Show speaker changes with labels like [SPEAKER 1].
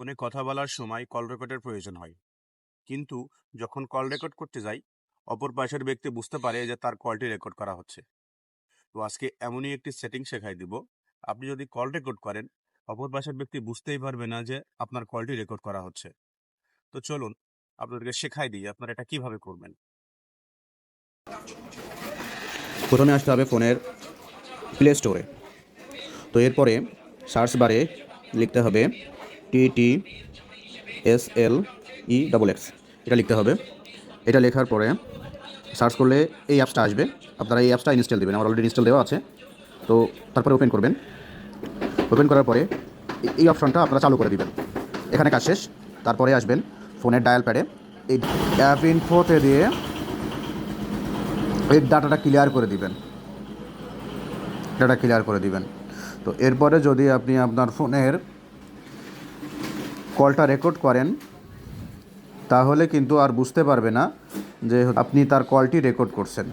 [SPEAKER 1] ফোনে কথা বলার সময় কল রেকর্ডের প্রয়োজন হয়, কিন্তু যখন কল রেকর্ড করতে যাই অপর পাশের ব্যক্তি বুঝতে পারে যে তার কলটি রেকর্ড করা হচ্ছে। তো আজকে এমনই একটি সেটিং শেখাই দিব, আপনি যদি কল রেকর্ড করেন অপর পাশের ব্যক্তি বুঝতেই পারবে না যে আপনার কলটি রেকর্ড করা হচ্ছে। তো চলুন আপনাদেরকে শেখাই দিই আপনারা এটা কিভাবে করবেন।
[SPEAKER 2] প্রথমে আসতে হবে ফোনের প্লে স্টোরে। তো এরপরে সার্চ বারে লিখতে হবে TTSLEXX, এটা লিখতে হবে। এটা লেখার পরে সার্চ করলে এই অ্যাপসটা আসবে। আপনারা এই অ্যাপসটা ইনস্টল দেবেন, আমার অলরেডি ইনস্টল দেওয়া আছে। তো তারপরে ওপেন করবেন। ওপেন করার পরে এই অপশনটা আপনারা চালু করে দিবেন। এখানে কাজ শেষ। তারপরে আসবেন ফোনের ডায়াল প্যাডে, এই অ্যাপ ইনফোতে দিয়ে এই ডাটাটা ক্লিয়ার করে দিবেন। তো এরপরে যদি আপনি আপনার ফোনের কলটা রেকর্ড করেন তাহলে কিন্তু আর বুঝতে পারবে না যে আপনি তার কলটি রেকর্ড করছেন।